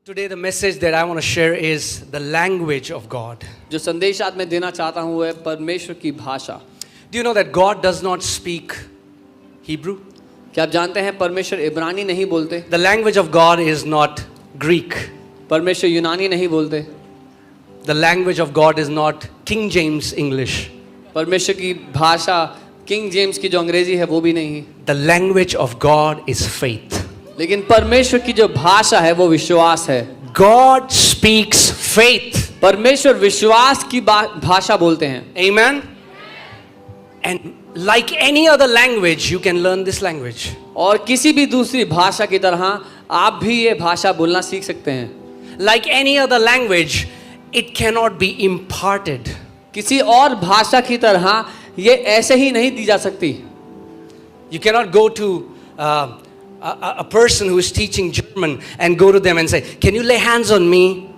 Today the message that I want to share is the language of God. जो संदेश आज मैं देना चाहता हूँ वो है परमेश्वर की भाषा। Do you know that God does not speak Hebrew? क्या आप जानते हैं परमेश्वर इब्रानी नहीं बोलते? The language of God is not Greek. परमेश्वर यूनानी नहीं बोलते। The language of God is not King James English. परमेश्वर की भाषा किंग जेम्स की जो अंग्रेजी है वो भी नहीं। The language of God is faith. लेकिन परमेश्वर की जो भाषा है वो विश्वास है। God speaks faith. परमेश्वर विश्वास की भाषा बोलते हैं। Amen. And like any other language, you can learn this language. और किसी भी दूसरी भाषा की तरह आप भी ये भाषा बोलना सीख सकते हैं। Like any other language, it cannot be imparted. किसी और भाषा की तरह ये ऐसे ही नहीं दी जा सकती। You cannot go to a person who is teaching German and go to them and say, "Can you lay hands on me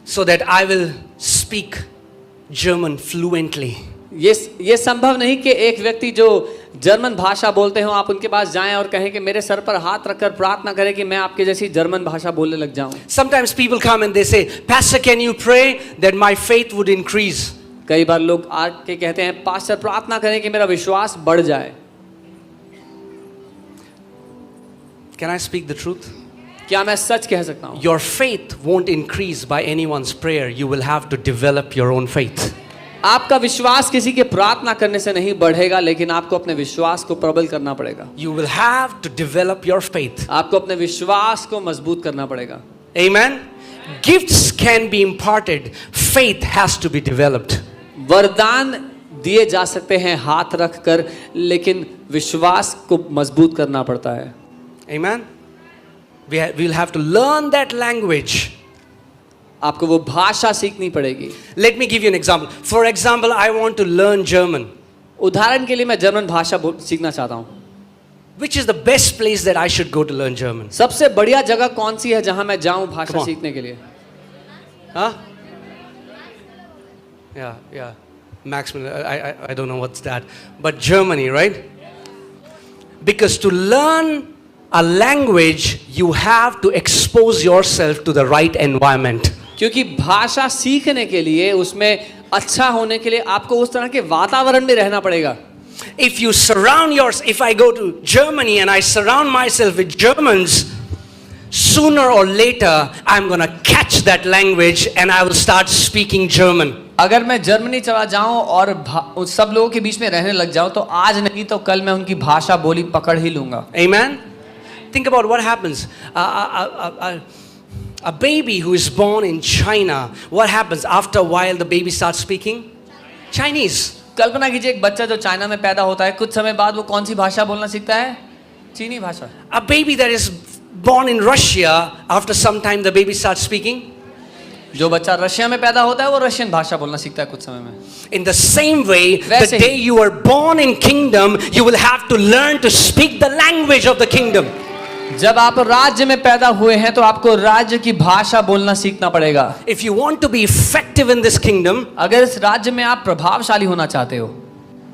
so that I will speak German fluently?" ये संभव नहीं कि एक व्यक्ति जो जर्मन भाषा बोलते हो आप उनके पास जाएं और कहें कि मेरे सर पर हाथ रखकर प्रार्थना करें कि मैं आपके जैसी जर्मन भाषा बोलने लग जाऊं। Sometimes people come and they say, "Pastor, can you pray that my faith would increase?" कई बार लोग आके कहते हैं पास्टर प्रार्थना करें कि मेरा विश्वास बढ़ जाए। Can I speak the truth? क्या मैं सच कह सकता हूँ? Your faith won't increase by anyone's prayer. You will have to develop your own faith. आपका विश्वास किसी के प्रार्थना करने से नहीं बढ़ेगा, लेकिन आपको अपने विश्वास को प्रबल करना पड़ेगा। You will have to develop your faith. आपको अपने विश्वास को मजबूत करना पड़ेगा। Amen. Gifts can be imparted. Faith has to be developed. वरदान दिए जा सकते हैं हाथ रख कर, लेकिन विश्वास को मजबूत करना पड़ता है। Amen. We'll have to learn that language. आपको वो भाषा सीखनी पड़ेगी। Let me give you an example. For example, I want to learn German. उदाहरण के लिए मैं जर्मन भाषा सीखना चाहता हूँ। Which is the best place that I should go to learn German? सबसे बढ़िया जगह कौन सी है जहां मैं जाऊं भाषा Come on. सीखने के लिए? Huh? Yeah. Maximum. I don't know what's that. But Germany, right? Because to learn a language, you have to expose yourself to the right environment. क्योंकि भाषा सीखने के लिए उसमें अच्छा होने के लिए आपको उस तरह के वातावरण में रहना पड़ेगा। If I go to Germany and I surround myself with Germans, sooner or later I'm going to catch that language and I will start speaking German. अगर मैं जर्मनी चला जाऊं और सब लोगों के बीच में रहने लग जाऊं तो आज नहीं तो कल मैं उनकी भाषा बोली पकड़ ही लूंगा। Amen. Think about what happens. A baby who is born in China, what happens after a while? The baby starts speaking Chinese. कल्पना कीजिए एक बच्चा जो चाइना में पैदा होता है, कुछ समय बाद वो कौन सी भाषा बोलना सीखता है? चीनी भाषा। A baby that is born in Russia, after some time the baby starts speaking. जो बच्चा रशिया में पैदा होता है वो रशियन भाषा बोलना सीखता है कुछ समय में। In the same way, the day you are born in kingdom, you will have to learn to speak the language of the kingdom. जब आप राज्य में पैदा हुए हैं तो आपको राज्य की भाषा बोलना सीखना पड़ेगा। If you want to be effective in this kingdom, अगर इस राज्य में आप प्रभावशाली होना चाहते हो,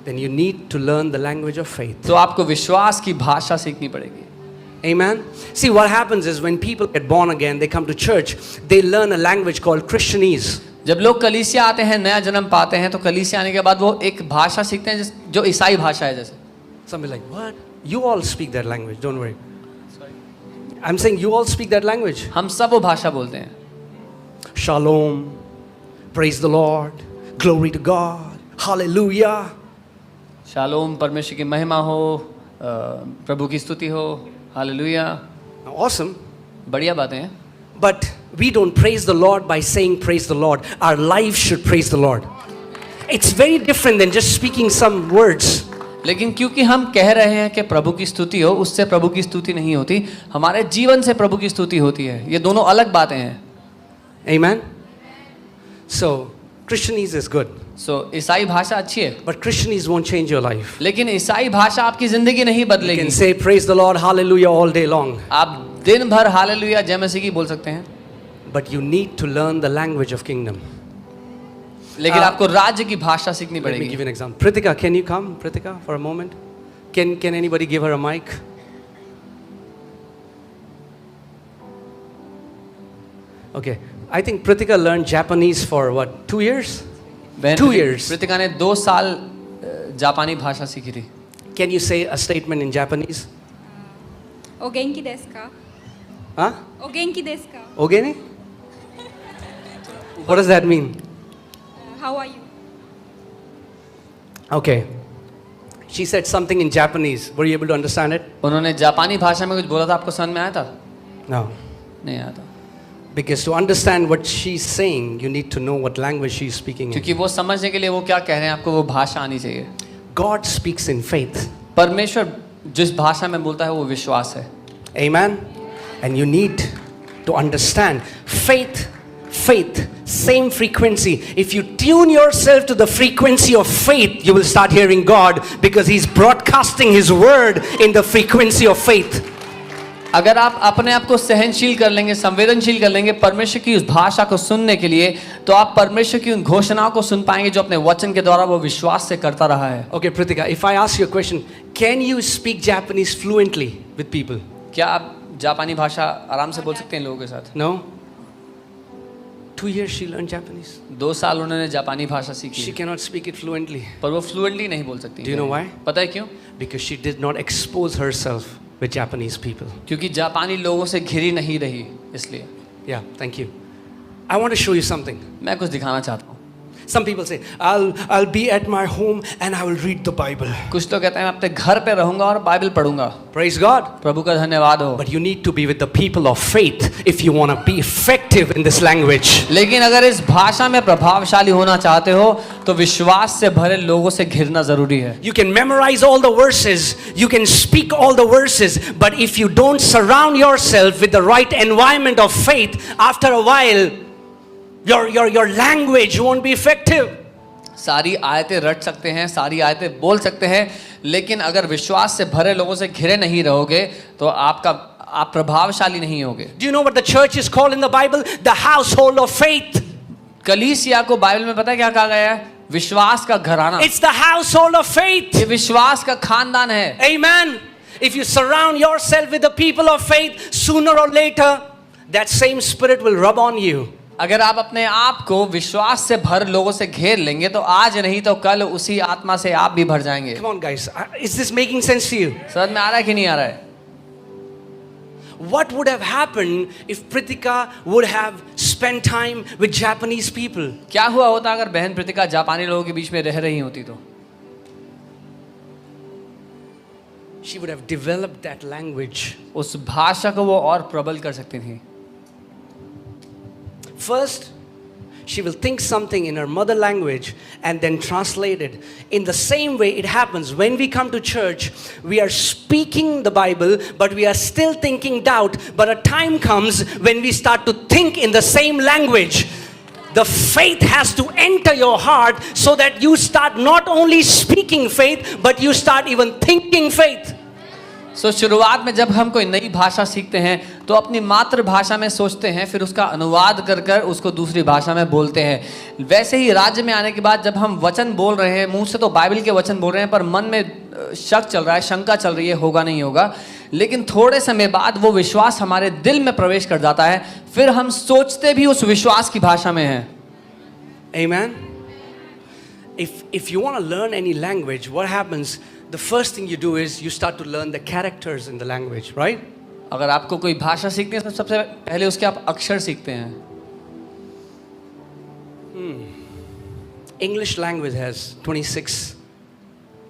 then you need to learn the language of faith. तो आपको विश्वास की भाषा सीखनी पड़ेगी। Amen. See, what happens is when people get born again, they come to church, they learn a language called Christianese. जब लोग कलीसिया आते हैं, नया जन्म पाते हैं, तो कलीसिया आने के बाद वो एक भाषा सीखते हैं जो ईसाई भाषा है जैसे। Some be like, what? You all speak that language, don't worry. I'm saying you all speak that language. हम सब वो भाषा बोलते हैं। Shalom, praise the Lord, glory to God, hallelujah. Shalom, परमेश्वर की महिमा हो, प्रभु की स्तुति हो, हालेलुया। Awesome. बढ़िया बातें हैं। But we don't praise the Lord by saying praise the Lord. Our lives should praise the Lord. It's very different than just speaking some words. लेकिन क्योंकि हम कह रहे हैं कि प्रभु की स्तुति हो, उससे प्रभु की स्तुति नहीं होती, हमारे जीवन से प्रभु की स्तुति होती है। ये दोनों अलग बातें हैं। Amen. So Christianese is good. So ईसाई भाषा अच्छी है। But Christianese won't change your life. लेकिन ईसाई भाषा आपकी जिंदगी नहीं You बदलेगी। can say praise the Lord, hallelujah all day long. आप दिन भर हालेलुया जय मसीह की बोल सकते हैं। But you need to learn the language of kingdom. लेकिन आपको राज्य की भाषा सीखनी Let me पड़ेगी। give you an example. Pritika, can you come? Pritika, for a moment. Can anybody give her a mic? Okay. I think Pritika learned Japanese for what, 2 years? बहन 2 years. Pritika ने 2 साल जापानी भाषा सीखी थी. Can you say a statement in Japanese? お元気ですか? Huh? お元気ですか? Ogene? What does that mean? How are you? Okay. She said something in Japanese. Were you able to understand it? उन्होंने जापानी भाषा में कुछ बोला था, आपको समझ में आया था? No. नहीं आया था. Because to understand what she's saying, you need to know what language she's speaking in. क्योंकि वो समझने के लिए वो क्या कह रहे हैं आपको वो भाषा आनी चाहिए. God speaks in faith. परमेश्वर जिस भाषा में बोलता है वो विश्वास है. Amen? And you need to understand faith, same frequency. If you tune yourself to the frequency of faith, you will start hearing God because He's broadcasting His word in the frequency of faith. अगर आप अपने आप को सहनशील कर लेंगे, संवेदनशील कर लेंगे परमेश्वर की उस भाषा को सुनने के लिए, तो आप परमेश्वर की उन घोषणाओं को सुन पाएंगे जो अपने वचन के द्वारा वो विश्वास से करता रहा है. Okay, Pritika, if I ask you a question, can you speak Japanese fluently with people? क्या आप जापानी भाषा आराम से बोल सकते हैं लोगों के साथ? No? 2 years she learned Japanese. 2 साल उन्होंने जापानी भाषा She सीखी, cannot speak it fluently. पर वो फ्लुएंटली नहीं बोल सकती. Do you know why? पता है क्यों? Because she did not expose herself with Japanese people. क्योंकि जापानी लोगों से घिरी नहीं रही, इसलिए. Yeah, thank you. I want to show you something. मैं कुछ दिखाना चाहता हूँ. Some people say, I'll be at my home and I will read the Bible. कुछ लोग कहते हैं मैं अपने घर पे रहूंगा और बाइबल पढ़ूंगा. Praise God. प्रभु का धन्यवाद हो. But you need to be with the people of faith if you want to be effective in this language. लेकिन अगर इस भाषा में प्रभावशाली होना चाहते हो तो विश्वास से भरे लोगों से घिरना जरूरी है. You can memorize all the verses, you can speak all the verses, but if you don't surround yourself with the right environment of faith, after a while your language won't be effective. सारी आयतें रट सकते हैं, सारी आयतें बोल सकते हैं, लेकिन अगर विश्वास से भरे लोगों से घिरे नहीं रहोगे तो आप प्रभावशाली नहीं होगे. Do you know what the church is called in the Bible? The household of faith. कलीसिया को बाइबल में पता है क्या कहा गया है? विश्वास का घराना. It's the household of faith. ये विश्वास का खानदान है. Amen. If you surround yourself with the people of faith, sooner or later that same spirit will rub on you. अगर आप अपने आप को विश्वास से भर लोगों से घेर लेंगे तो आज नहीं तो कल उसी आत्मा से आप भी भर जाएंगे. Come on guys, is this making sense to you? समझ में आ रहा है कि नहीं आ रहा है? What would have happened if Pritika would have spent time with Japanese people? क्या हुआ होता अगर बहन प्रीतिका जापानी लोगों के बीच में रह रही होती तो? She would have developed that language. उस भाषा को वो और प्रबल कर सकती थी. First, she will think something in her mother language and then translate it. In the same way it happens when we come to church, we are speaking the Bible, but we are still thinking doubt. But a time comes when we start to think in the same language. The faith has to enter your heart so that you start not only speaking faith, but you start even thinking faith. सो शुरुआत में जब हम कोई नई भाषा सीखते हैं तो अपनी मातृभाषा में सोचते हैं, फिर उसका अनुवाद कर कर उसको दूसरी भाषा में बोलते हैं. वैसे ही राज्य में आने के बाद जब हम वचन बोल रहे हैं, मुंह से तो बाइबल के वचन बोल रहे हैं पर मन में शक चल रहा है, शंका चल रही है, होगा नहीं होगा, लेकिन थोड़े समय बाद वो विश्वास हमारे दिल में प्रवेश कर जाता है, फिर हम सोचते भी उस विश्वास की भाषा में हैं. Amen. If you want to learn any language, what happens? The first thing you do is you start to learn the characters in the language, right? अगर आपको कोई भाषा सीखनी है तो सबसे पहले उसके आप अक्षर सीखते हैं. English language has 26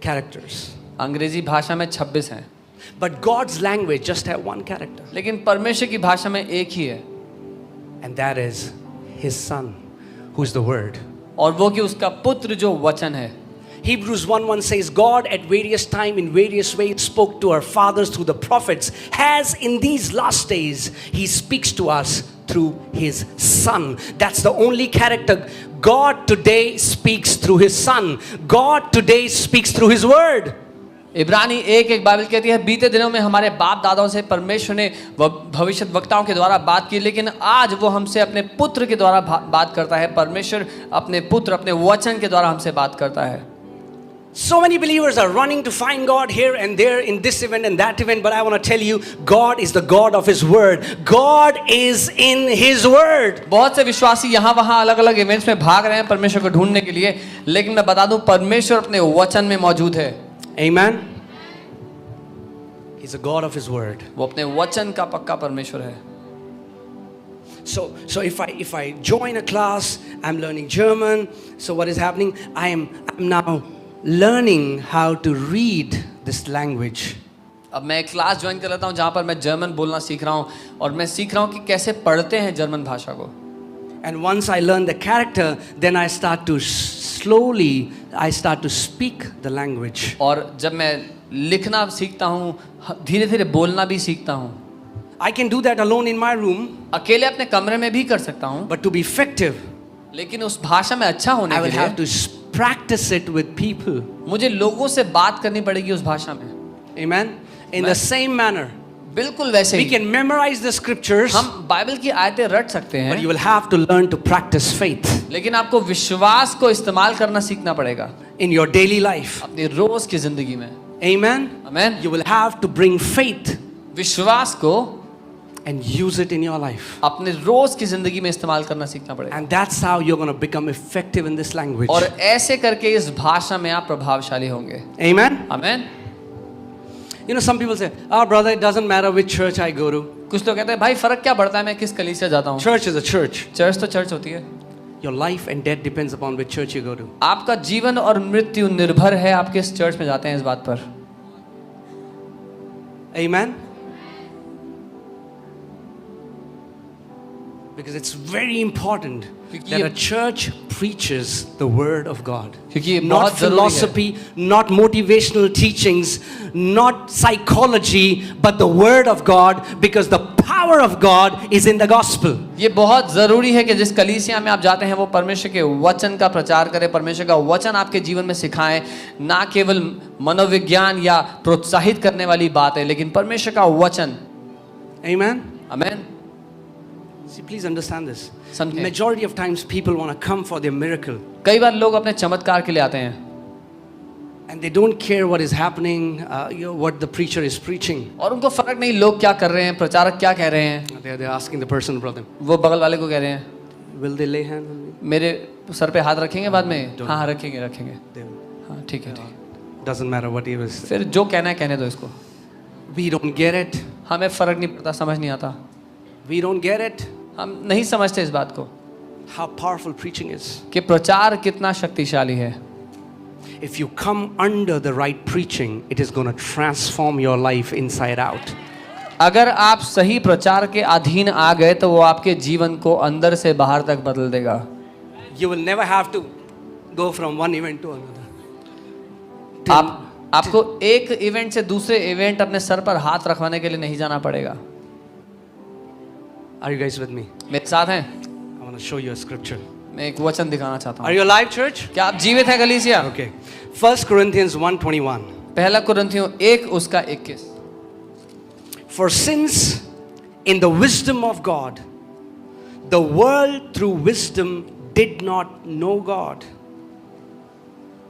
characters. अंग्रेजी भाषा में 26 हैं. But God's language just have one character. लेकिन परमेश्वर की भाषा में एक ही है. And that is His Son, who's the Word. और वो कि उसका पुत्र जो वचन है. Hebrews 1:1 says, God at various time in various ways spoke to our fathers through the prophets, as in these last days He speaks to us through His Son. That's the only character. God today speaks through His Son. God today speaks through His Word. इब्रानी 1:1 Bible कहती है बीते दिनों में हमारे बाप दादाओं से परमेश्वर ने भविष्य वक्ताओं के द्वारा बात की, लेकिन आज वो हमसे अपने पुत्र के द्वारा बात करता है. परमेश्वर अपने पुत्र अपने वचन के द्वारा हमसे बात करता है. So many believers are running to find God here and there in this event and that event, but I want to tell you, God is the God of His Word. God is in His Word. बहुत से विश्वासी यहाँ वहाँ अलग अलग events में भाग रहे हैं परमेश्वर को ढूंढने के लिए, लेकिन मैं बता दूं परमेश्वर अपने वचन में मौजूद है. Amen. He's a God of His Word. वो अपने वचन का पक्का परमेश्वर है. So if I join a class, I'm learning German. So what is happening? I'm now learning how to read this language. अब मैं एक क्लास ज्वाइन कर लेता हूँ जहाँ पर मैं जर्मन बोलना सीख रहा हूँ और मैं सीख रहा हूँ कि कैसे पढ़ते हैं जर्मन भाषा को. And once I learn the character, then I start to slowly speak the language. और जब मैं लिखना सीखता हूँ, धीरे धीरे बोलना भी सीखता हूँ. I can do that alone in my room, अकेले अपने कमरे में भी कर सकता हूँ, but to be effective, लेकिन उस भाषा में अच्छा होने I के will have लिए to practice it with people. मुझे लोगों से बात करनी पड़ेगी उस भाषा में. Amen. In the same manner, बिल्कुल वैसे we he can memorize the scriptures, हम बाइबल की आयतें रट सकते but you हैं, will have to learn to practice faith लेकिन आपको विश्वास को इस्तेमाल करना सीखना पड़ेगा in your daily life. अपनी रोज की जिंदगी में. Amen. Amen. You will have to bring faith विश्वास को and use it in your life. अपने रोज की जिंदगी में इस्तेमाल करना सीखना पड़ेगा. And that's how you're going to become effective in this language. और ऐसे करके इस भाषा में आप प्रभावशाली होंगे. Amen. Amen. You know, some people say, "Oh, brother, it doesn't matter which church I go to. कुछ लोग कहते हैं भाई फर्क क्या पड़ता है मैं किस कलीसिया जाता हूँ. Church is a church. Church तो चर्च होती है. Your life and death depends upon which church you go to." आपका जीवन और मृत्यु निर्भर है आप किस चर्च में जाते हैं इस बात पर. Amen. Because it's very important that a church preaches the word of God. क्योंकि ये Not बहुत जरूरी है. philosophy, not motivational teachings, not psychology, but the word of God, because the power of God is in the gospel. ये बहुत जरूरी है कि जिस कलीसिया में आप जाते हैं वो परमेश्वर के वचन का प्रचार करें, परमेश्वर का वचन आपके जीवन में सिखाएं, ना केवल मनोविज्ञान या प्रोत्साहित करने वाली बात है, लेकिन परमेश्वर का वचन. Amen. Amen. See, please understand this. समझें. Majority of times people want to come for their miracle, कई बार लोग अपने चमत्कार के लिए आते हैं and they don't care what is happening, what the preacher is preaching. और उनको फर्क नहीं लोग क्या कर रहे हैं, प्रचारक क्या कह रहे हैं. They're asking the person, brother, वो बगल वाले को कह रहे हैं will they lay hands on me? मेरे सर पे हाथ रखेंगे बाद में. Don't. हाँ रखेंगे रखेंगे. They will. हाँ ठीक है ठीक है. Doesn't matter what he was. फिर जो कहना है कहने दो इसको. We don't get it. हमें फर्क नहीं पड़ता, समझ नहीं आता. We don't get it. हम नहीं समझते इस बात को How powerful preaching is. कि प्रचार कितना शक्तिशाली है. If you come under the right preaching, it is going to transform your life inside out. अगर आप सही प्रचार के अधीन आ गए तो वो आपके जीवन को अंदर से बाहर तक बदल देगा. You will never have to go from one event to another. आपको एक इवेंट से दूसरे इवेंट अपने सर पर हाथ रखवाने के लिए नहीं जाना पड़ेगा. Are you guys with me? मेरे साथ हैं. I want to show you a scripture. मैं एक वचन दिखाना चाहता Are हूँ. you alive, church? क्या आप जीवित हैं कलीसिया? Okay. 1 Corinthians 1:21. पहला कुरिन्थियों 1 उसका 21. For since in the wisdom of God, the world through wisdom did not know God.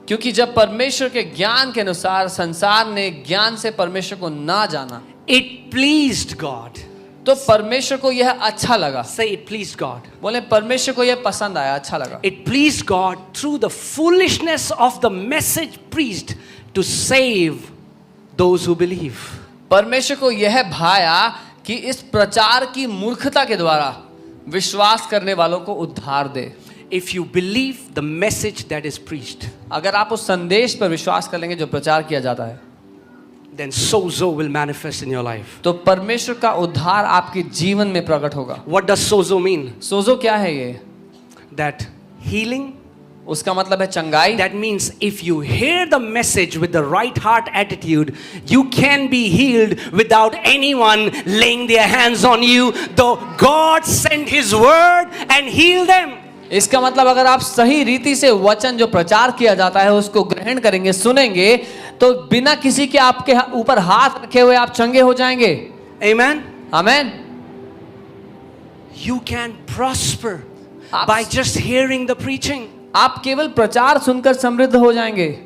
क्योंकि जब परमेश्वर के ज्ञान के अनुसार संसार ने ज्ञान से परमेश्वर को ना जाना, It pleased God. तो परमेश्वर को यह अच्छा लगा. Say it pleased God. बोले परमेश्वर को यह पसंद आया, अच्छा लगा. It pleased God through the foolishness of the message preached to save those who believe. परमेश्वर को यह भाया कि इस प्रचार की मूर्खता के द्वारा विश्वास करने वालों को उद्धार दे. If you believe the message that is preached, अगर आप उस संदेश पर विश्वास कर लेंगे जो प्रचार किया जाता है, then sozo will manifest in your life. तो परमेश्वर का उद्धार आपके जीवन में प्रकट होगा. What does sozo mean? सोजो क्या है ये? That healing. उसका मतलब है चंगाई. That means if you hear the message with the right heart attitude, you can be healed without anyone laying their hands on you, though God sent His word and healed them. इसका मतलब अगर आप सही रीति से वचन जो प्रचार किया जाता है उसको ग्रहण करेंगे, सुनेंगे, तो बिना किसी के आपके ऊपर हाथ रखे हुए आप चंगे हो जाएंगे. Amen. Amen. You can prosper आप- by just hearing the preaching. आप केवल प्रचार सुनकर समृद्ध हो जाएंगे.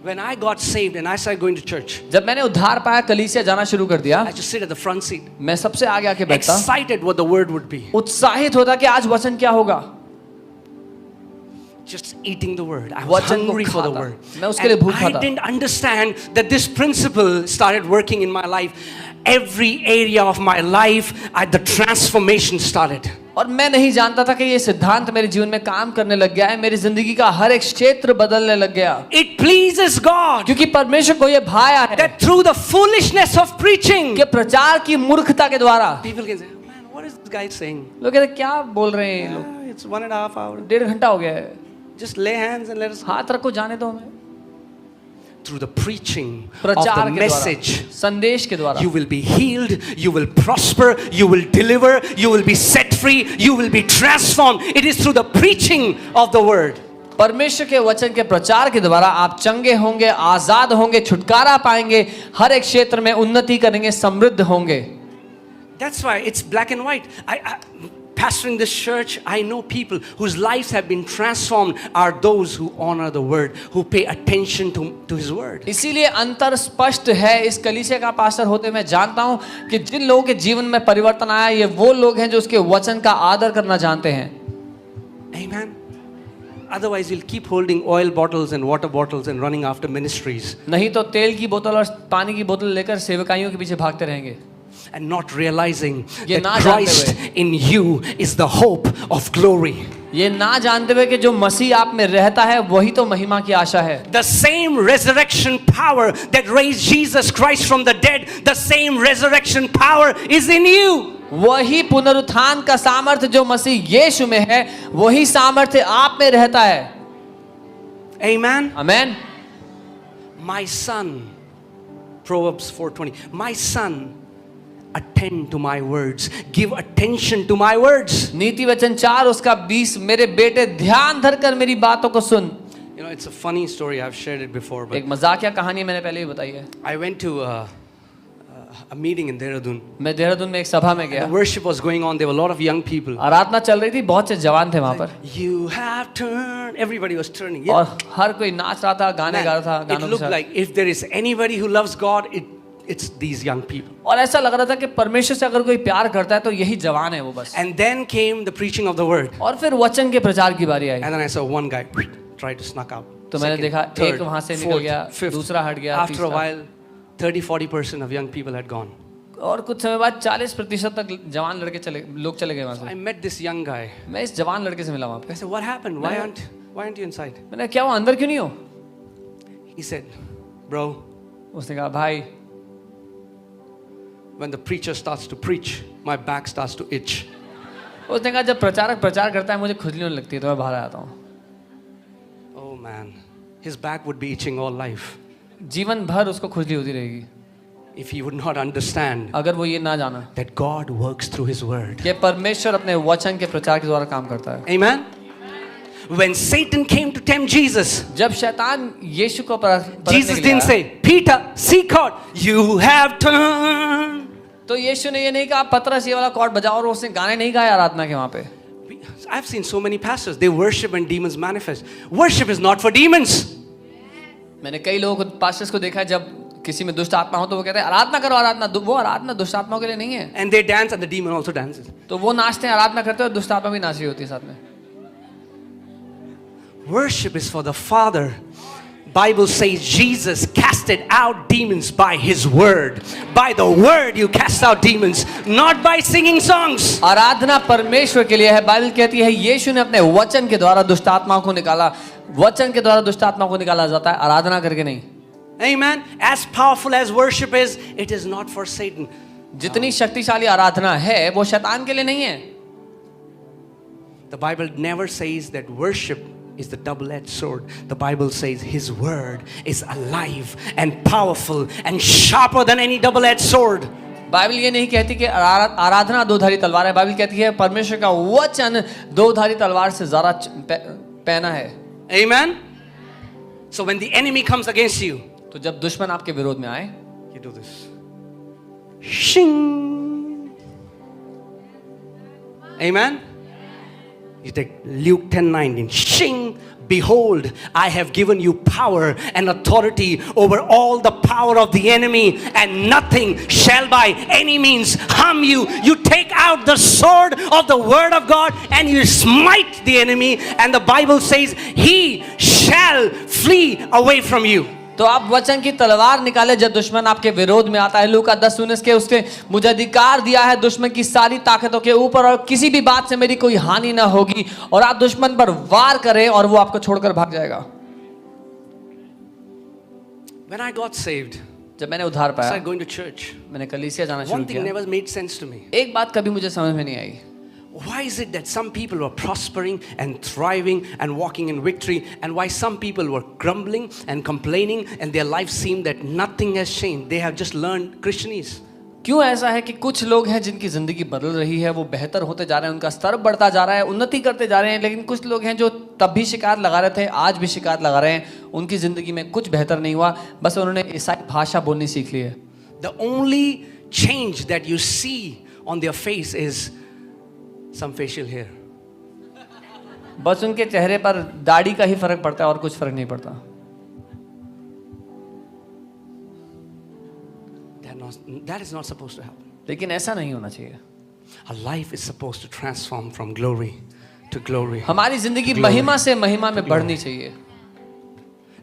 When I got saved and I started going to church, जब मैंने उद्धार पाया, कलीसिया जाना शुरू कर दिया, I just sit at the front seat, मैं सबसे आगे आके बैठता, excited what the word would be. उत्साहित होता कि आज वचन क्या होगा, Just eating the word. I was वचन को hungry for the खाता, word. मैं उसके लिए And भूखा I था। didn't understand that this principle started working in my life. Every area of my life, the transformation started. और मैं नहीं जानता था कि ये सिद्धांत मेरे जीवन में काम करने लग गया है, मेरी जिंदगी का हर एक क्षेत्र बदलने लग गया, It pleases God क्योंकि परमेश्वर को ये भाया है that through the foolishness of preaching, कि प्रचार की मूर्खता के द्वारा people can say, "Oh, man, what is this guy saying? लोग कहते हैं, क्या बोल रहे हैं ये लोग, Ah, it's 1.5 hours. 1.5 घंटा हो गया है, Just lay hands and let us go." हाथ रखो, जाने दो हमें। Through the preaching of प्रचार the के message, द्वारा, संदेश के द्वारा you will be healed, you will prosper, you will deliver, you will be set free, you will be transformed. It is through the preaching of the word. परमेश्वर के वचन के प्रचार के द्वारा आप चंगे होंगे, आजाद होंगे, छुटकारा पाएंगे, हर एक क्षेत्र में उन्नति करेंगे, समृद्ध होंगे। That's why it's black and white. Pastoring this church, I know people whose lives have been transformed are those who honor the word, who pay attention to his word. इसीलिए अंतर स्पष्ट है। इस कलीसिया का पास्टर होते मैं जानता हूं कि जिन लोगों के जीवन में परिवर्तन आया, ये वो लोग हैं जो उसके वचन का आदर करना जानते हैं। Amen. Otherwise, we'll keep holding oil bottles and water bottles and running after ministries नहीं तो तेल की बोतल और पानी की बोतल लेकर सेवकाइयों के पीछे भागते रहेंगे, and not realizing ये that ना जानते Christ हुए। in you is the hope of glory. ये ना जानते हुए कि जो मसीह आप में रहता है वही तो महिमा की आशा है। The same resurrection power that raised Jesus Christ from the dead, the same resurrection power is in you. वही पुनरुत्थान का सामर्थ्य जो मसीह यीशु में है, वही सामर्थ्य आप में रहता है। Amen. Amen. My son, Proverbs 4:20. My son, attend to my words. Give attention to my words. नीति वचन 4 उसका 20, मेरे बेटे ध्यान धरकर मेरी बातों को सुन। You know, it's a funny story. I've shared it before, but एक मजाकिया कहानी मैंने पहले ही बताई है। I went to a meeting in Dehradun. मैं देहरादून में एक सभा में The गया, worship was going on. There were a lot of young people. आराधना चल रही थी, बहुत से जवान थे वहां पर, You have turned. Everybody was turning. और हर कोई नाच रहा था, गाने गा रहा था, Man, it गानों के looked साथ। like if there is anybody who loves God, it's these young people. और ऐसा लग रहा था कि परमेश्वर से अगर कोई प्यार करता है तो यही जवान है वो बस। And then came the preaching of the word. और फिर वचन के प्रचार की बारी आई, And then I saw one guy try to snuck out. तो मैंने Second, देखा third, एक वहां से निकल fourth, गया, fifth. दूसरा हट गया, After a तीसरा। while, 30-40% of young people had gone. और कुछ समय बाद 40% तक जवान लोग चले गए वहां I से। met this young guy. मैं इस जवान लड़के से मिला वहां I पे, said, "What happened? Why aren't you inside?" मैंने क्या वो अंदर क्यों नहीं हो? He said, "Bro, उसने कहा भाई, when the preacher starts to preach, my back starts to itch." उसने कहा जब प्रचारक प्रचार करता है मुझे खुजली होने लगती है तो मैं बाहर आता हूँ। Oh man, his back would be itching all life जीवन भर उसको खुजली होती रहेगी if he would not understand अगर वो ये ना जाना that God works through his word. कि परमेश्वर अपने वचन के प्रचार के द्वारा काम करता है। Amen. When Satan came to tempt Jesus, जब शैतान यीशु को परखने Jesus के लिए didn't आया, say, "Peter, seek God. You have turned." तो यीशु ने ये नहीं कहा पतरस ये वाला कॉर्ड बजाओ, और उसने गाने नहीं गाए आराधना के वहां पे। I've seen so many pastors, they worship when demons manifest. Worship is not for demons. मैंने कई लोगों को पास्टर्स को देखा है, जब किसी में दुष्ट आत्मा हो तो वो कहते हैं आराधना करो, आराधना। वो आराधना दुष्ट आत्माओं के लिए नहीं है। And they dance and the demon also dances. तो वो नाचते हैं, आराधना करते हैं, और दुष्ट आत्मा भी नाच रही होती है साथ में। Worship is for the Father. Bible says Jesus casted out demons by his word. By the word you cast out demons, not by singing songs. आराधना परमेश्वर के लिए है। बाइबल कहती है यीशु ने अपने वचन के द्वारा दुष्ट आत्माओं को निकाला। वचन के द्वारा दुष्ट आत्माओं को निकाला जाता है, आराधना करके नहीं। Amen. As powerful as worship is, it is not for Satan. जितनी शक्तिशाली आराधना है वो शैतान के लिए नहीं है। The Bible never says that worship is the double-edged sword. The Bible says his word is alive and powerful and sharper than any double-edged sword. Bible ये नहीं कहती कि आराधना दो-धारी तलवार है। बाइबल कहती है परमेश्वर का वचन दो-धारी तलवार से ज्यादा पैना है। Amen. So when the enemy comes against you, तो जब दुश्मन आपके विरोध में आए, you do this. Shing. Amen. You take Luke 10:19. preaching, behold, I have given you power and authority over all the power of the enemy, and nothing shall by any means harm you. You take out the sword of the word of God and you smite the enemy, and the Bible says he shall flee away from you. तो आप वचन की तलवार निकाले जब दुश्मन आपके विरोध में आता है। लूका 10:19 के उसके मुझे अधिकार दिया है दुश्मन की सारी ताकतों के ऊपर, और किसी भी बात से मेरी कोई हानि ना होगी, और आप दुश्मन पर वार करें और वो आपको छोड़कर भाग जाएगा। When I got saved, जब मैंने उद्धार I पाया, started going to church. मैंने कलीसिया जाना शुरू One thing किया। never made sense to me. एक बात कभी मुझे समझ में नहीं आई, Why is it that some people were prospering and thriving and walking in victory, and why some people were grumbling and complaining and their life seemed that nothing has changed? They have just learned Christianese. क्यों ऐसा है कि कुछ लोग हैं जिनकी जिंदगी बदल रही है, वो बेहतर होते जा रहे हैं, उनका स्तर बढ़ता जा रहा है, उन्नति करते जा रहे हैं, लेकिन कुछ लोग हैं जो तब भी शिकायत लगा रहे थे, आज भी शिकायत लगा रहे हैं, उनकी जिंदगी में कुछ बेहतर नहीं हुआ, बस उन्होंने ईसाई भाषा बोलनी सीख ली है। The only change that you see on their face is some facial hair. बस उनके चेहरे पर दाढ़ी का ही फर्क पड़ता है और कुछ फर्क नहीं पड़ता। That is not supposed to happen. लेकिन ऐसा नहीं होना चाहिए। Our life is supposed to transform from glory to glory. हमारी जिंदगी महिमा से महिमा में बढ़नी चाहिए।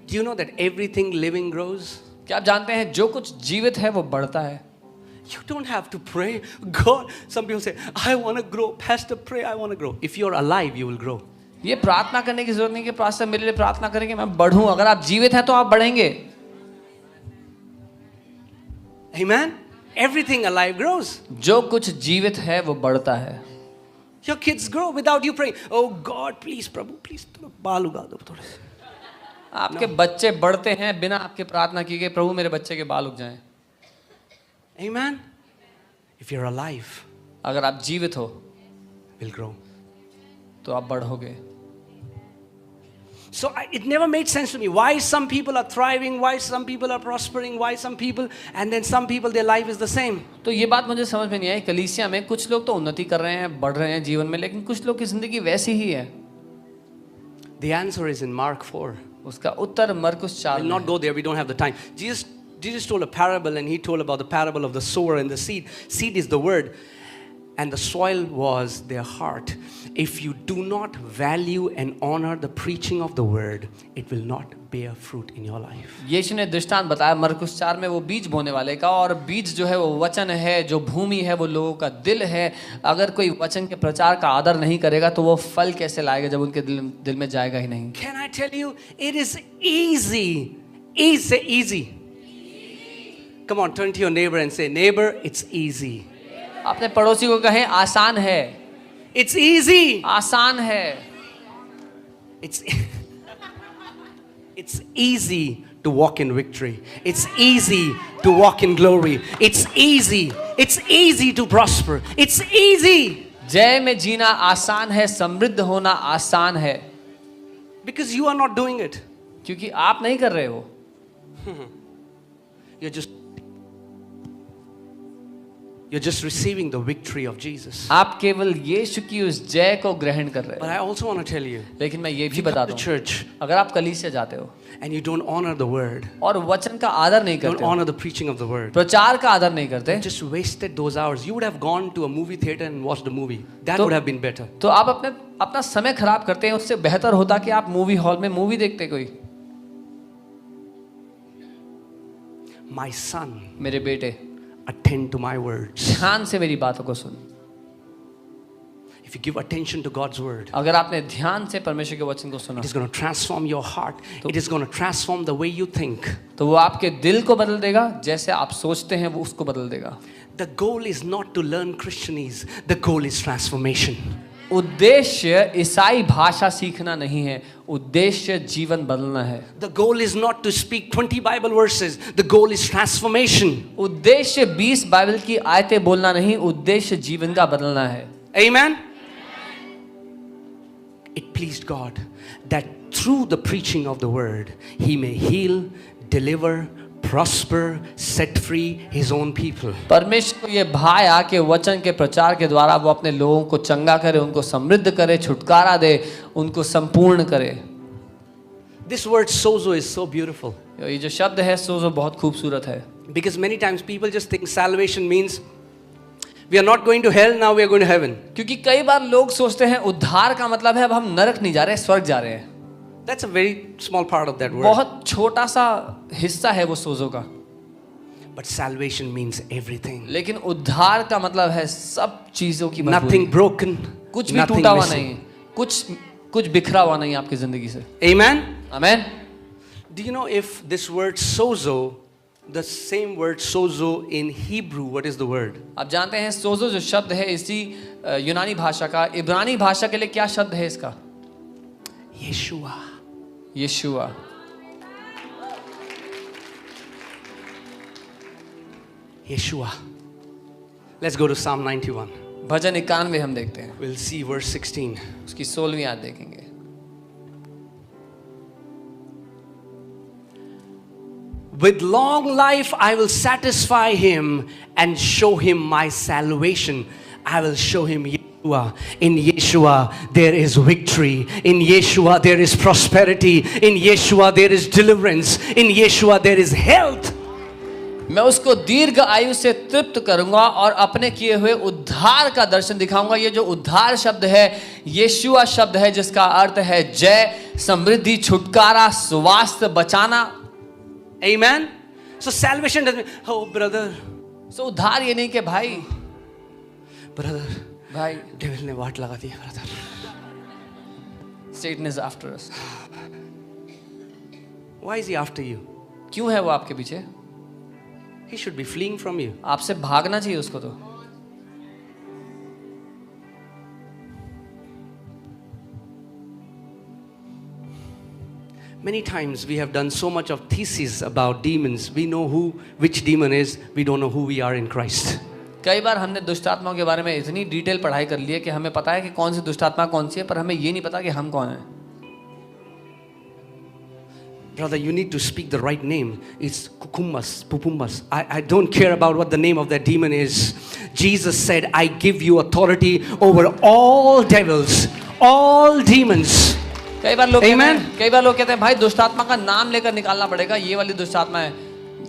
Do you know that everything living grows? क्या आप जानते हैं जो कुछ जीवित है वो बढ़ता है? You don't have to pray. God, some people say, I want to grow. Pastor, pray, I want to grow. If you're alive, you will grow. ये प्रार्थना करने की जरूरत नहीं कि पास्टर मेरे लिए प्रार्थना करें कि मैं बढ़ूं। अगर आप जीवित हैं तो आप बढ़ेंगे। Amen? Everything alive grows. जो कुछ जीवित है वो बढ़ता है। Your kids grow without you praying. Oh God, please, Prabhu, please. बाल उगा दो थोड़े से। आपके बच्चे बढ़ते हैं बिना आपके प्रार्थना की गई, प्रभु मेरे बच्चे के बाल उग जाएं। Amen? If you're alive, अगर आप जीवित हो will grow. तो आप बढ़ोगे। So it never made sense to me. Why some people are thriving, why some people are prospering, why some people, and then some people, their life is the same. तो ये बात मुझे समझ में नहीं आई। कलीसिया में कुछ लोग तो उन्नति कर रहे हैं, बढ़ रहे हैं जीवन में, लेकिन कुछ लोग की जिंदगी वैसी ही है। The answer is in Mark 4. उसका उत्तर मरकुस 4 We'll में not go there, we don't have the time. Jesus told a parable, and he told about the parable of the sower and the seed. Seed is the word, and the soil was their heart. If you do not value and honor the preaching of the word, it will not bear fruit in your life. यीशु ने दृष्टांत बताया मरकुस 4 में, वो बीज बोने वाले का, और बीज जो है वो वचन है, जो भूमि है वो लोगों का दिल है। अगर कोई वचन के प्रचार का आदर नहीं करेगा तो वो फल कैसे लाएगा जब उनके दिल में जाएगा ही नहीं। Can I tell you, it is easy. Easy. Come on, turn to your neighbor and say, neighbor, it's easy. अपने पड़ोसी को कहें आसान है। It's easy. आसान है। It's easy to walk in victory. It's easy to walk in glory. It's easy to prosper. It's easy. जय में जीना आसान है, समृद्ध होना आसान है। Because you are not doing it. क्योंकि आप नहीं कर रहे हो। You're just receiving the victory of Jesus. आप केवल यीशु की उस जय को ग्रहण कर रहे But हो। I also want to tell you, लेकिन मैं ये if भी you बता come to दूं, church अगर आप कलीसिया जाते हो and you don't honor the word, और वचन का आदर नहीं don't करते हो, honor the preaching of the word, प्रचार का आदर नहीं करते, you just wasted those hours. You would have gone to a movie theater and watched the movie. That तो- would have been better. तो आप अपना समय खराब करते हैं। उससे बेहतर होता कि आप मूवी हॉल में मूवी देखते। कोई My son, मेरे बेटे attend to my words. ध्यान से मेरी बातों को सुन। If you give attention to God's word, अगर आपने ध्यान से परमेश्वर के वचन को सुना it is going to transform your heart. It is going to transform the way you think. तो वो आपके दिल को बदल देगा, जैसे आप सोचते हैं वो उसको बदल देगा। The goal is not to learn Christianese. The goal is transformation. उद्देश्य ईसाई भाषा सीखना नहीं है, उद्देश्य जीवन बदलना है। The goal is not to speak 20 Bible verses. The goal is transformation. उद्देश्य 20 बाइबल की आयतें बोलना नहीं, उद्देश्य जीवन का बदलना है। Amen? It pleased God that through the preaching of the word, He may heal, deliver, prosper, set free his own people. परमेश्वर को ये भाया कि वचन के प्रचार के द्वारा वो अपने लोगों को चंगा करे, उनको समृद्ध करे, छुटकारा दे, उनको संपूर्ण करे. This word sozo is so beautiful ये जो शब्द है सोजो बहुत खूबसूरत है. because many times people just think salvation means we are not going to hell, now we are going to heaven. क्योंकि कई बार लोग सोचते हैं उद्धार का मतलब है अब हम नरक नहीं जा रहे, स्वर्ग जा रहे हैं. That's a very small part of that word. बहुत छोटा सा हिस्सा है वो सोजो का. But salvation means everything. लेकिन उद्धार का मतलब है सब चीजों की मजबूती. Nothing broken, कुछ भी nothing टूटा हुआ missing. नहीं, कुछ बिखरा हुआ नहीं आपकी जिंदगी से. Amen? Amen. Do you know if this word sozo, the same word sozo in Hebrew, what is the word? आप जानते हैं सोजो जो शब्द है इसी यूनानी भाषा का, इब्रानी भाषा के लिए क्या शब्द है इसका? Yeshua. यीशुआ. Yeshua. Let's go to Psalm 91. भजन 91 हम देखते हैं. We'll see verse 16. उसकी 16वीं आयत देखेंगे. With long life I will satisfy him and show him my salvation. I will show him Yeshua. In Yeshua there is victory. In Yeshua there is prosperity. In Yeshua there is deliverance. In Yeshua there is health. मैं उसको दीर्घ आयु से तृप्त करूंगा और अपने किए हुए उद्धार का दर्शन दिखाऊंगा. ये जो उद्धार शब्द है यीशुआ शब्द है जिसका अर्थ है जय, समृद्धि, छुटकारा, स्वास्थ्य, बचाना. Amen. So salvation doesn't mean, oh brother, सो उद्धार ये नहीं कि भाई भाई devil ने वाट लगा दिया brother. Satan is after us. Why is he after you? क्यों है वो आपके पीछे? He should be fleeing from you. आपसे भागना चाहिए उसको. तो Many times we have done so much of thesis about demons. We know which demon is. We don't know who we are in Christ. कई बार हमने दुष्ट आत्माओं के बारे में इतनी डिटेल पढ़ाई कर ली है कि हमें पता है कि कौन सी दुष्ट आत्मा कौन सी है, पर हमें ये नहीं पता कि हम कौन हैं. Brother, you need to speak the right name. It's Kukumas, Pupumas. I don't care about what the name of that demon is. Jesus said, I give you authority over all devils, all demons. कई बार लोग Amen. कहते हैं भाई दुष्ट आत्मा का नाम लेकर निकालना पड़ेगा, ये वाली दुष्ट आत्मा है.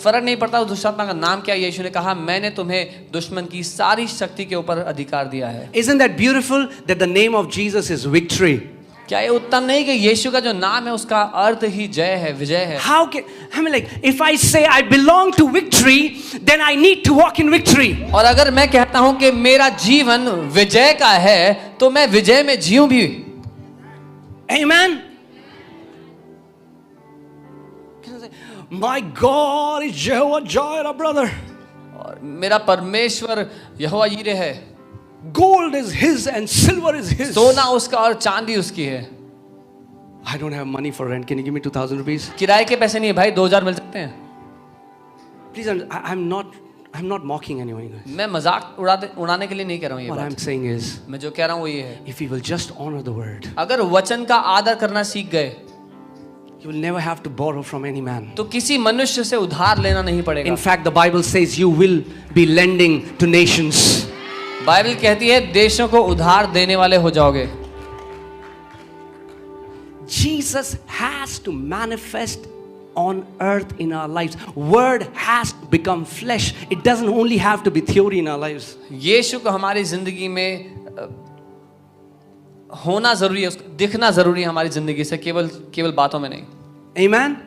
फर्क नहीं पड़ता उस दुष्ट आत्मा का नाम क्या. यीशु ने कहा मैंने तुम्हें दुश्मन की सारी शक्ति के ऊपर अधिकार दिया है. Isn't that beautiful that the name of Jesus is victory? क्या ये उत्तम नहीं कि यीशु का जो नाम है उसका अर्थ ही जय है, विजय है. How can, I mean, like, if I say I belong to victory, then I need to walk in victory. और अगर मैं कहता हूं कि मेरा जीवन विजय का है तो मैं विजय में जीऊं भी. Amen. My God is Jehovah Jireh, brother. और मेरा परमेश्वर यहोवा यीरे है. Gold is his and silver is his. सोना उसका और चांदी उसकी है. I don't have money for rent. Can you give me 2,000 rupees? किराए के पैसे नहीं है भाई, 2000 मिल सकते हैं. Please, I'm not mocking anyone. मैं मजाक उड़ाने के लिए नहीं कह रहा हूँ ये What I'm बात. saying is, मैं जो कह रहा हूँ वो ये है, if we will just honor the word, अगर वचन का आदर करना सीख गए you will never have to borrow from any man. तो किसी मनुष्य से उधार लेना नहीं पड़ेगा. In fact, the Bible says you will be lending to nations. Bible कहती है देशों को उधार देने वाले हो जाओगे. Jesus has to manifest on earth in our lives. Word has to become flesh. It doesn't only have to be theory in our lives. यीशु को हमारी जिंदगी में होना जरूरी है, उसको दिखना जरूरी है हमारी जिंदगी से, केवल बातों में नहीं. Amen.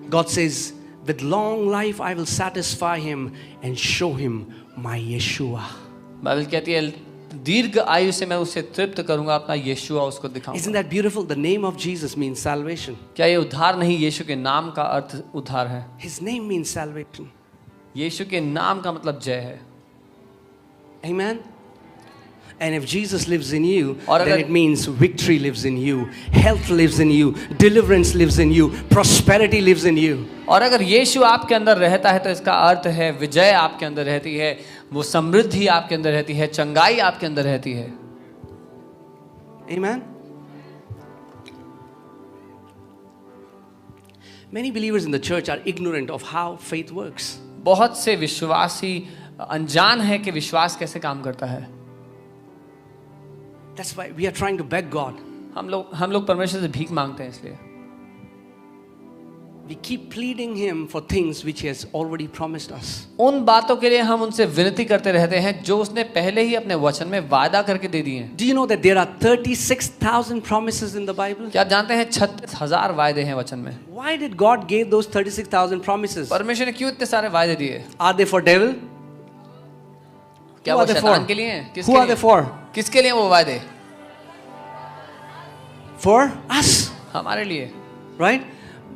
God says, with long life I will satisfy him and show him my Yeshua. Bible कहती है दीर्घ आयु से मैं उसे तृप्त करूंगा, अपना यीशुआ उसको दिखाऊंगा. Isn't that beautiful? The name of Jesus means salvation. क्या ये उद्धार नहीं, यीशु के नाम का अर्थ उद्धार है. His name means salvation. यीशु के नाम का मतलब जय है. Amen. And if Jesus lives in you, और then अगर- it means victory lives in you, health lives in you, deliverance lives in you, prosperity lives in you. और अगर यीशु आपके अंदर रहता है तो इसका अर्थ है विजय आपके अंदर रहती है, वो समृद्धि आपके अंदर रहती है, चंगाई आपके अंदर रहती है. Amen. Many believers in the church are ignorant of how faith works. बहुत से विश्वासी अनजान है कि विश्वास कैसे काम करता है. That's why we are trying to beg God. हम लोग परमेश्वर से भीख मांगते हैं. इसलिए We keep pleading Him for things which He has already promised us. उन बातों के लिए हम उनसे विनती करते रहते हैं जो उसने पहले ही अपने वचन में वादा करके दे दिए हैं. Do you know that there are 36,000 promises in the Bible? क्या आप जानते हैं 36,000 वायदे हैं वचन में? Why did God give those 36,000 promises? परमेश्वर ने क्यों इतने सारे वायदे दिए? Are they for devil? क्या Who वो are they शैतान for? के लिए हैं? किसके Who are लिए? they for? किसके लिए वो वायदे? For us, हमारे लिए. right?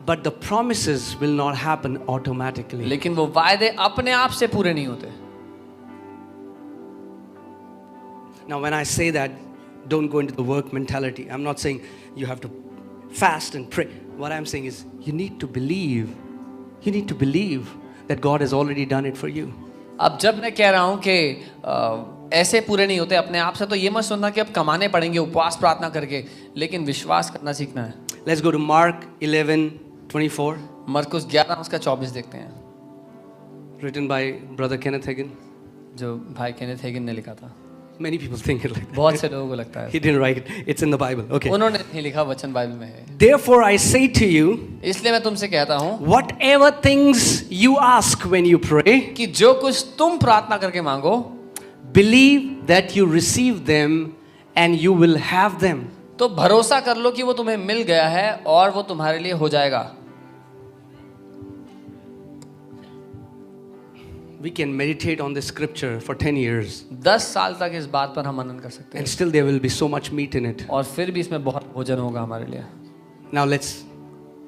But the promises will not happen automatically. लेकिन वो वायदे अपने आप से पूरे नहीं होते. Now, when I say that, don't go into the work mentality. I'm not saying you have to fast and pray. What I'm saying is you need to believe. You need to believe that God has already done it for you. अब जब मैं कह रहा हूँ कि ऐसे पूरे नहीं होते अपने आप से, तो ये मत सुनना कि अब कमाने पड़ेंगे उपवास प्रार्थना करके, लेकिन विश्वास करना सीखना है. Let's go to Mark 11:24, मरकुस 11 उसका 24 देखते हैं, written by Brother Kenneth Hagin. जो भाई केनेथ हेगिन ने लिखा था. Many people think it like that. बहुत से लोगों को लगता है He didn't write it. It's in the Bible. Okay. उन्होंने नहीं लिखा, वचन बाइबल में है. Therefore, I say to you, इसलिए मैं तुमसे कहता हूँ whatever things you ask when you pray, कि जो कुछ तुम प्रार्थना करके मांगो, believe that you receive them and you will have them. तो भरोसा कर लो कि वो तुम्हें मिल गया है और वो तुम्हारे लिए हो जाएगा. We can meditate on this scripture for 10 years 10 साल तक इस बात पर हम मनन कर सकते हैं, and still there will be so much meat in it. और फिर भी इसमें बहुत भोजन होगा हमारे लिए. Now let's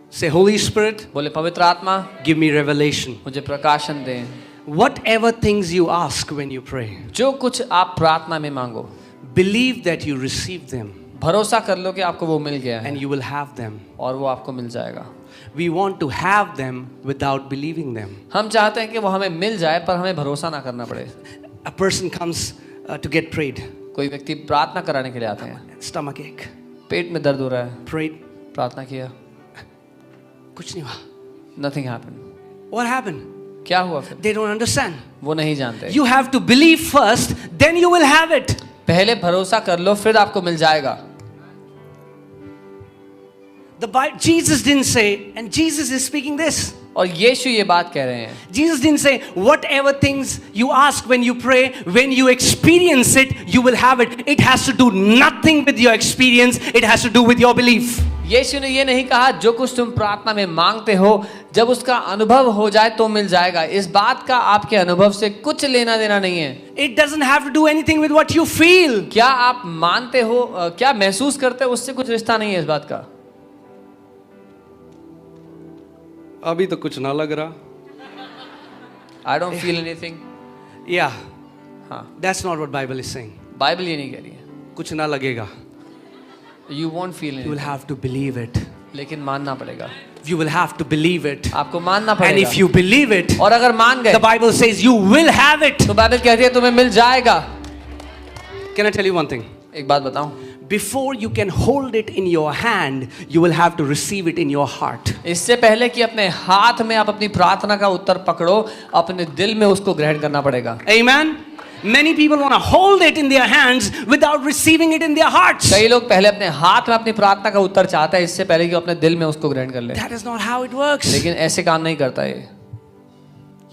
say, Holy Spirit, बोले पवित्र आत्मा give me revelation. मुझे प्रकाशन दें. Whatever things you ask when you pray, जो कुछ आप प्रार्थना में मांगो, believe that you receive them भरोसा कर लो कि आपको वो मिल गया है and you will have them. और वो आपको मिल जाएगा. We want to have them without believing them. हम चाहते हैं कि वो हमें मिल जाए पर हमें भरोसा ना करना पड़े. A person comes to get prayed. कोई व्यक्ति प्रार्थना कराने के लिए आते हैं, Stomach ache. पेट में दर्द हो रहा है, Prayed. प्रार्थना किया, कुछ नहीं हुआ. nothing happened. What happened? क्या हुआ फिर? They don't understand. वो नहीं जानते. You have to believe first, then you will have it. पहले भरोसा कर लो फिर आपको मिल जाएगा. The Bible, Jesus didn't say, and Jesus is speaking this. और यीशु ये बात कह रहे हैं. Jesus didn't say, whatever things you ask when you pray, when you experience it, you will have it. It has to do nothing with your experience. It has to do with your belief. यीशु ने ये नहीं कहा जो कुछ तुम प्रार्थना में मांगते हो जब उसका अनुभव हो जाए तो मिल जाएगा. इस बात का आपके अनुभव से कुछ लेना देना नहीं है. It doesn't have to do anything with what you feel. क्या आप मानते हो, क्या महसूस करते हो, उससे कुछ रिश्ता नहीं है इस बात का. अभी तो कुछ ना लग रहा. I don't feel anything. Yeah, हाँ, that's not what Bible is saying. Bible ये नहीं कह रही है. कुछ ना लगेगा. You won't feel You will anything. have to believe it. लेकिन मानना पड़ेगा. You will have to believe it. आपको मानना And पड़ेगा. if you believe it, और अगर मान गए the Bible says you will have it. तो बाइबल कहती है तुम्हें मिल जाएगा. Can I tell you one thing? एक बात बताऊं, Before you can hold it in your hand, you will have to receive it in your heart. इससे पहले कि अपने हाथ में आप अपनी प्रार्थना का उत्तर पकड़ो, अपने दिल में उसको ग्रहण करना पड़ेगा. Amen? Many people want to hold it in their hands without receiving it in their hearts. कई लोग पहले अपने हाथ में अपनी प्रार्थना का उत्तर चाहते हैं इससे पहले कि वो अपने दिल में उसको ग्रहण कर ले. That is not how it works. लेकिन ऐसे काम नहीं करता ये.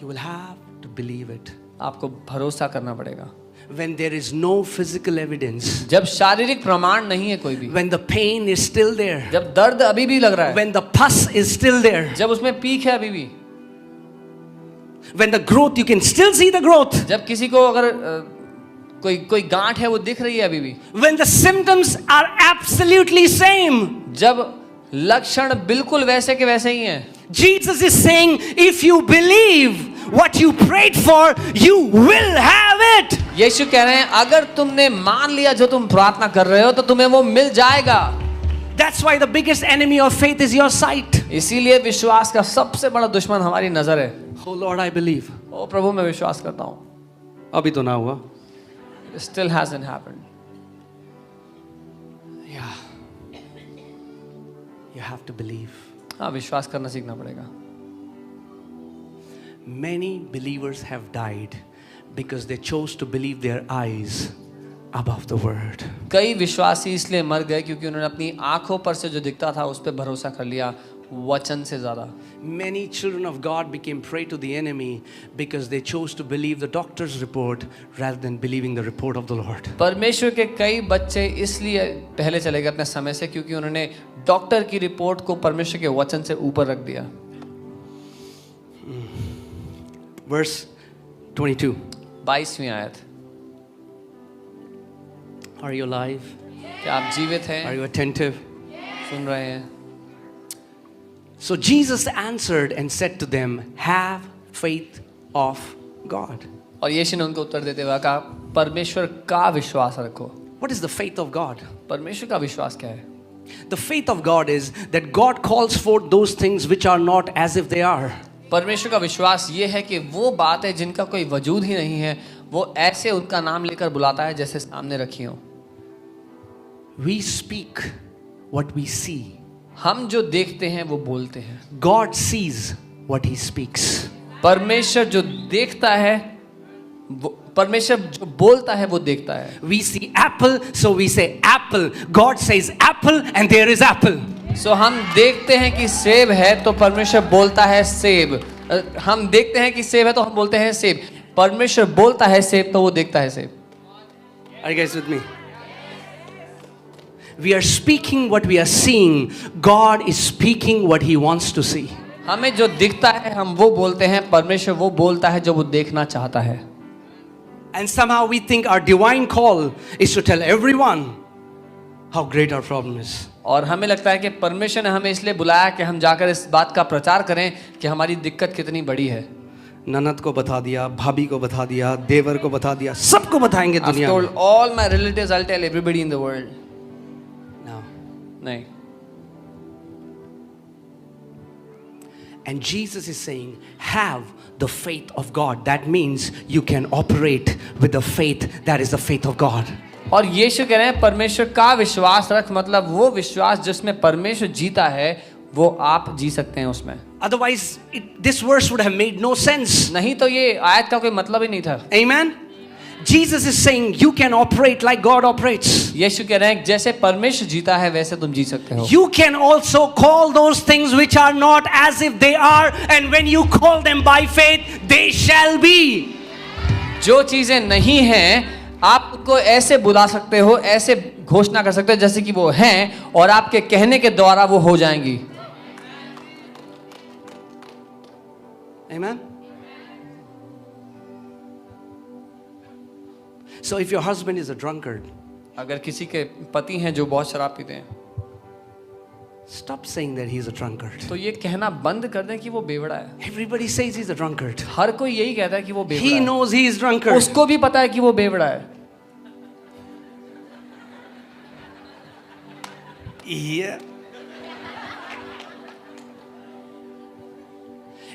You will have to believe it. आपको भरोसा करना पड़ेगा. When there is no physical evidence, जब शारीरिक प्रमाण नहीं है कोई भी, when the pain is still there, जब दर्द अभी भी लग रहा है, when the pus is still there, जब उसमें पीक है अभी भी, when the growth, you can still see the growth, जब किसी को अगर कोई गांठ है वो दिख रही है अभी भी, when the symptoms are absolutely same, जब लक्षण बिल्कुल वैसे के वैसे ही हैं. Jesus is saying, if you believe what you prayed for, you will have it. यीशु कह रहे हैं अगर तुमने मान लिया जो तुम प्रार्थना कर रहे हो तो तुम्हें वो मिल जाएगा. That's why the biggest enemy of faith is your sight. इसीलिए विश्वास का सबसे बड़ा दुश्मन हमारी नजर है. Oh Lord, I believe. ओ प्रभु मैं विश्वास करता हूँ. अभी तो ना हुआ. It still hasn't happened. Yeah. You have to believe. हाँ, विश्वास करना सीखना पड़ेगा. Many believers have died because they chose to believe their eyes above the word. कई विश्वासी इसलिए मर गए क्योंकि उन्होंने अपनी आंखों पर से जो दिखता था उस पर भरोसा कर लिया वचन से ज्यादा. Many children of God became prey to the enemy because they chose to believe the doctor's report rather than believing the report of the Lord. परमेश्वर के कई बच्चे इसलिए पहले चले गए अपने समय से क्योंकि उन्होंने डॉक्टर की रिपोर्ट को परमेश्वर के वचन से ऊपर रख दिया. Verse 22. 22वीं आयत. Are you alive? क्या आप जीवित Are हैं? you attentive? सुन रहे हैं? So Jesus answered and said to them, have faith of God. और यीशु ने उनको उत्तर देते हुए कहा परमेश्वर का विश्वास रखो. What is the faith of God? परमेश्वर का विश्वास क्या है? The faith of God is that God calls forth those things which are not as if they are. परमेश्वर का विश्वास ये है कि वो बात है जिनका कोई वजूद ही नहीं है वो ऐसे उनका नाम लेकर बुलाता है जैसे सामने रखी हो. We speak what we see. हम जो देखते हैं वो बोलते हैं. God sees what he speaks. परमेश्वर जो देखता है परमेश्वर जो बोलता है वो देखता है. We see apple, so we say apple. God says apple and there is apple. सो हम देखते हैं कि सेब है तो परमेश्वर बोलता है सेब. हम देखते हैं कि सेब है तो हम बोलते हैं सेब. परमेश्वर बोलता है सेब तो वो देखता है सेब. Are you guys with me? We are speaking what we are seeing. God is speaking what he wants to see. हमें जो दिखता है हम वो बोलते हैं. परमेश्वर वो बोलता है जो वो देखना चाहता है. And somehow we think our divine call is to tell everyone how great our problem is. और हमें लगता है कि परमेश्वर ने हमें इसलिए बुलाया कि हम जाकर इस बात का प्रचार करें कि हमारी दिक्कत कितनी बड़ी है. ननद को बता दिया, भाभी को बता दिया, देवर को बता दिया, सबको बताएंगे I've दुनिया told में. all my relatives, I'll tell everybody in the world. No. नहीं. And Jesus is saying, have the faith of God. That means you can operate with the faith that is the faith of God. और यीशु कह रहे हैं परमेश्वर का विश्वास रख. मतलब वो विश्वास जिसमें परमेश्वर जीता है वो आप जी सकते हैं उसमें. Otherwise, this verse would have made no sense. नहीं तो ये आयत का कोई मतलब ही नहीं था. Amen? Jesus is saying you can operate like God operates. यीशु कह रहे हैं जैसे परमेश्वर जीता है वैसे तुम जी सकते हो. You can also call those things which are not as if they are, and when you call them by faith, they shall be. जो चीजें नहीं हैं आप उनको ऐसे बुला सकते हो, ऐसे घोषणा कर सकते हो जैसे कि वो हैं और आपके कहने के द्वारा वो हो जाएंगी. Amen? So if your husband is a drunkard, अगर किसी के पति हैं जो बहुत शराब पीते हैं stop saying that he's a drunkard. तो ये कहना बंद कर दें कि वो बेवड़ा है. Everybody says he's a drunkard. हर कोई यही कहता है कि वो बेवड़ा He है. knows he is drunkard. उसको भी पता है कि वो बेवड़ा है. Yeah.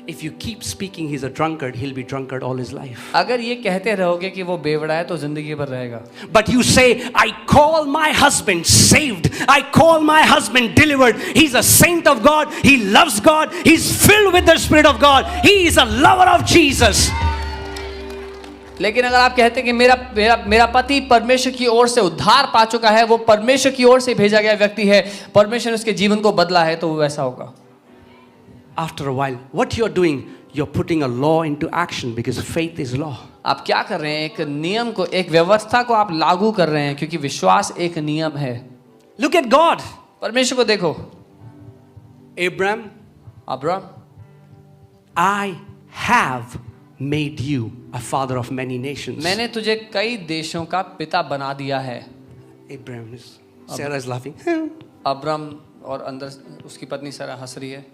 If you keep speaking he's a drunkard, he'll be drunkard all his life. अगर ये कहते रहोगे कि वो बेवड़ा है तो जिंदगी भर रहेगा. But you say, I call my husband saved. I call my husband delivered. He's a saint of God. He loves God. He's filled with the Spirit of God. He is a lover of Jesus. लेकिन अगर आप कहते हैं कि मेरा पति परमेश्वर की ओर से उद्धार पा चुका है, वो परमेश्वर की ओर से भेजा गया व्यक्ति है, परमेश्वर ने उसके जीवन को बदला है, तो वो वैसा होगा. After a while, what you're doing, you're putting a law into action because faith is law. आप क्या कर रहे हैं? एक नियम को, एक व्यवस्था को आप लागू कर रहे हैं क्योंकि विश्वास एक नियम है. Look at God. परमेश्वर को देखो. Abraham, I have made you a father of many nations. मैंने तुझे कई देशों का पिता बना दिया है. Abraham is, Sarah is laughing. Abram और अंदर उसकी पत्नी सारा हंस रही है.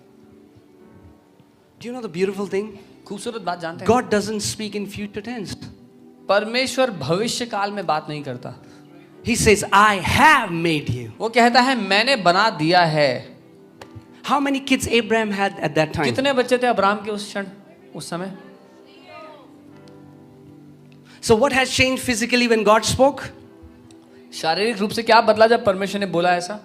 Do you know the beautiful thing? खूबसूरत बात जानते हैं? God doesn't speak in future tense. परमेश्वर भविष्य काल में बात नहीं करता. He says, I have made you. वो कहता है मैंने बना दिया है. How many kids Abraham had at that time? कितने बच्चे थे अब्राम के उस क्षण, उस समय? So what has changed physically when God spoke? शारीरिक रूप से क्या बदला जब परमेश्वर ने बोला ऐसा?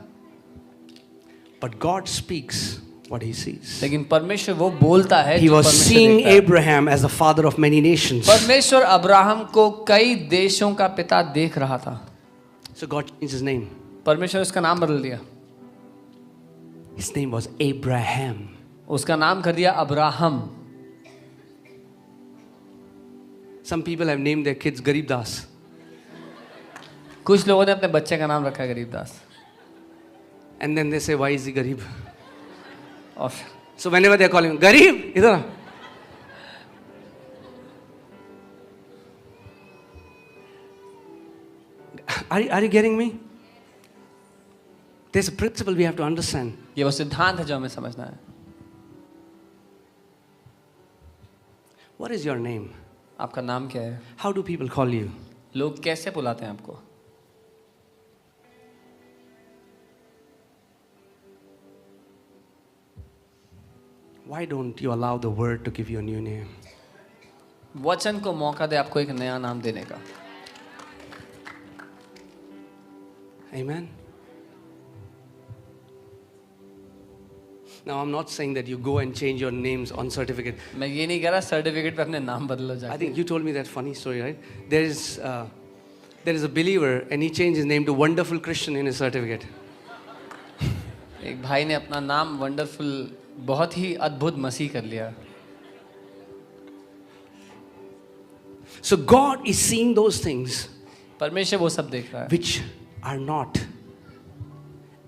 But God speaks what he sees. लेकिन परमेश्वर वो बोलता है He जो was परमेश्वर seeing देखता है। Abraham as the father of many nations. परमेश्वर अब्राहम को कई देशों का पिता देख रहा था। So God changed his name. परमेश्वर उसका नाम बदल दिया, His name was Abraham. उसका नाम कर दिया Abraham. Some people have named their kids Garib Das. कुछ लोगों ने अपने बच्चे का नाम रखा है Garibdas. And then they say, why is he Garib? और So whenever they are calling him, Garib, idhar aa." Are you getting me? There's a principle we have to understand. ये वो सिद्धांत है जो हमें समझना है। What is your name? आपका नाम क्या है? How do people call you? लोग कैसे बुलाते हैं आपको? Why don't you allow the word to give you a new name? वचन को मौका दे आपको एक नया नाम देने का। Amen. Now I'm not saying that you go and change your names on certificate. मैं ये नहीं कह रहा सर्टिफिकेट पे अपने नाम बदलो I जाके। think you told me that funny story, right? There is a believer and he changed his name to Wonderful Christian in his certificate. एक भाई ने अपना नाम वंडरफुल बहुत ही अद्भुत मसीह कर लिया। So God is seeing those things परमेश्वर वो सब देख रहा है which are not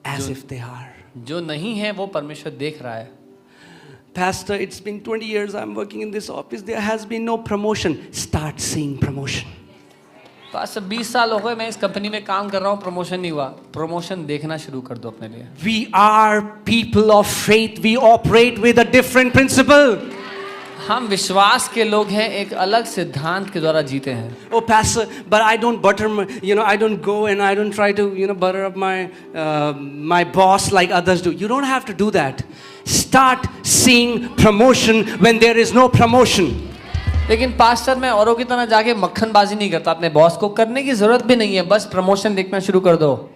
as if they are. जो नहीं है वो परमेश्वर देख रहा है। Pastor, it's been 20 years I'm working in this office. There has been no promotion. Start seeing promotion. पास 20 साल हो गए मैं इस कंपनी में काम कर रहा हूँ, प्रमोशन नहीं हुआ। प्रमोशन देखना शुरू कर दो अपने लिए। We are people of faith. We operate with a different principle. हम विश्वास के लोग हैं, एक अलग सिद्धांत के द्वारा जीते हैं। Oh, Pastor, but I don't butter my, I don't go and I don't try to, butter up my boss like others do. You don't have to do that. Start seeing promotion when there is no promotion. लेकिन pastor मैं औरों की तरह जाके मक्खनबाजी नहीं करता, अपने boss को करने की जरूरत भी नहीं है, बस प्रमोशन देखना शुरू कर दो।